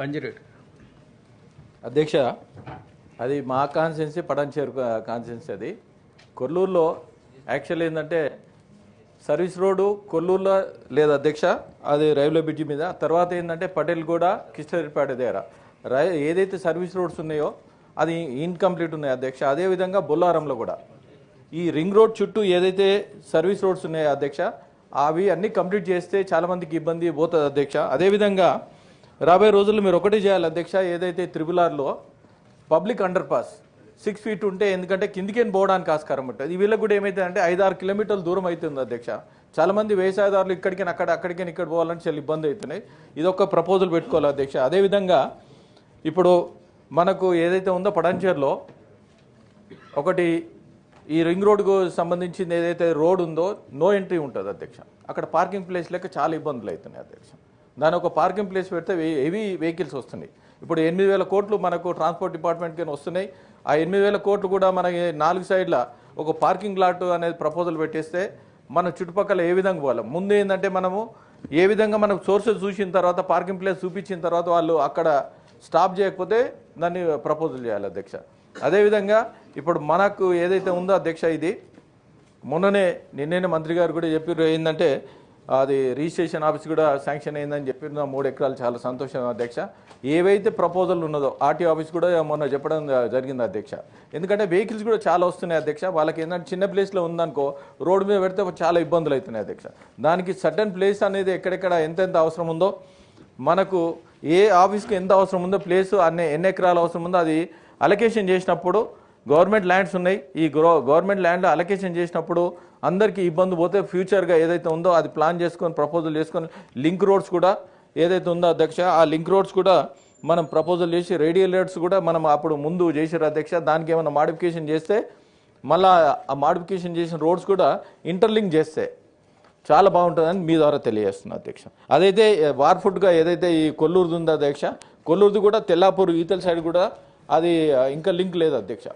అంజిరెడ్డి అధ్యక్ష, అది మా కాన్స్టిట్యున్సీ పడంచేరు కాన్స్టిట్యున్సీ. అది కొల్లూరులో యాక్చువల్ ఏంటంటే సర్వీస్ రోడ్డు కొల్లూరులో లేదు అధ్యక్ష, అది రైల్వే బ్రిడ్జి మీద. తర్వాత ఏంటంటే పటేల్గూడ కిష్టరిపేట దగ్గర ఏదైతే సర్వీస్ రోడ్స్ ఉన్నాయో అది ఇన్కంప్లీట్ ఉన్నాయి అధ్యక్ష. అదేవిధంగా బొల్లారంలో కూడా ఈ రింగ్ రోడ్ చుట్టూ ఏదైతే సర్వీస్ రోడ్స్ ఉన్నాయో అధ్యక్ష, అవి అన్నీ కంప్లీట్ చేస్తే చాలామందికి ఇబ్బంది పోతుంది అధ్యక్ష. అదేవిధంగా రాబోయే రోజుల్లో మీరు ఒకటి చేయాలి అధ్యక్ష, ఏదైతే త్రిబులార్లో పబ్లిక్ అండర్ పాస్ 6 feet ఉంటే, ఎందుకంటే కిందికేం పోవడానికి ఆస్కారం ఉంటుంది. వీళ్ళకి కూడా ఏమైతే అంటే 5-6 kilometers దూరం అవుతుంది అధ్యక్ష. చాలామంది వ్యవసాయదారులు అక్కడికి ఇక్కడ పోవాలంటే చాలా ఇబ్బంది అవుతున్నాయి. ఇది ఒక ప్రపోజల్ పెట్టుకోవాలి అధ్యక్ష. అదేవిధంగా ఇప్పుడు మనకు ఏదైతే ఉందో పడంచేరులో ఒకటి ఈ రింగ్ రోడ్కు సంబంధించింది ఏదైతే రోడ్ ఉందో నో ఎంట్రీ ఉంటుంది అధ్యక్ష. అక్కడ పార్కింగ్ ప్లేస్ లేక చాలా ఇబ్బందులు అవుతున్నాయి అధ్యక్ష. దాని ఒక పార్కింగ్ ప్లేస్ పెడితే హెవీ వెహికల్స్ వస్తున్నాయి. ఇప్పుడు 8,000 కోట్లు మనకు ట్రాన్స్పోర్ట్ డిపార్ట్మెంట్కి వస్తున్నాయి. ఆ 8,000 కోట్లు కూడా మనకి 4 సైడ్ల ఒక పార్కింగ్ లాట్ అనేది ప్రపోజల్ పెట్టేస్తే మన చుట్టుపక్కల ఏ విధంగా పోవాలి. ముందు ఏంటంటే మనము ఏ విధంగా మనకు సోర్సెస్ చూసిన తర్వాత పార్కింగ్ ప్లేస్ చూపించిన తర్వాత వాళ్ళు అక్కడ స్టాప్ చేయకపోతే దాన్ని ప్రపోజల్ చేయాలి అధ్యక్ష. అదేవిధంగా ఇప్పుడు మనకు ఏదైతే ఉందో అధ్యక్ష, ఇది నిన్నే మంత్రి గారు కూడా చెప్పారు ఏంటంటే అది రిజిస్ట్రేషన్ ఆఫీస్ కూడా శాంక్షన్ అయిందని చెప్పిన 3 ఎకరాలు చాలా సంతోషం అధ్యక్ష. ఏవైతే ప్రపోజల్ ఉన్నదో ఆర్టీ ఆఫీస్ కూడా మొన్న చెప్పడం జరిగింది అధ్యక్ష. ఎందుకంటే వెహికల్స్ కూడా చాలా వస్తున్నాయి అధ్యక్ష. వాళ్ళకి ఏంటంటే చిన్న ప్లేస్లో ఉందనుకో రోడ్డు మీద పెడితే చాలా ఇబ్బందులు అవుతున్నాయి అధ్యక్ష. దానికి సర్టన్ ప్లేస్ అనేది ఎక్కడెక్కడ ఎంతెంత అవసరం ఉందో, మనకు ఏ ఆఫీస్కి ఎంత అవసరం ఉందో ప్లేస్ ఎన్ని ఎకరాలు అవసరం ఉందో అది అలొకేషన్ చేసినప్పుడు, గవర్నమెంట్ ల్యాండ్స్ ఉన్నాయి, ఈ గవర్నమెంట్ ల్యాండ్ అలొకేషన్ చేసినప్పుడు అందరికీ ఇబ్బంది పోతే ఫ్యూచర్గా ఏదైతే ఉందో అది ప్లాన్ చేసుకొని ప్రపోజల్ చేసుకొని లింక్ రోడ్స్ కూడా ఏదైతే ఉందో అధ్యక్ష, ఆ లింక్ రోడ్స్ కూడా మనం ప్రపోజల్ చేసి రేడియల్ రోడ్స్ కూడా మనం అప్పుడు ముందు చేసారు అధ్యక్ష. దానికి ఏమైనా మాడిఫికేషన్ చేస్తే మళ్ళీ ఆ మాడిఫికేషన్ చేసిన రోడ్స్ కూడా ఇంటర్లింక్ చేస్తే చాలా బాగుంటుందని మీ ద్వారా తెలియజేస్తున్నా అధ్యక్ష. అదైతే వార్ఫుడ్గా ఏదైతే ఈ కొల్లూరుది ఉందో అధ్యక్ష, కొల్లూరుది కూడా తెల్లాపూర్ ఈతల సైడ్ కూడా అది ఇంకా లింక్ లేదు అధ్యక్ష.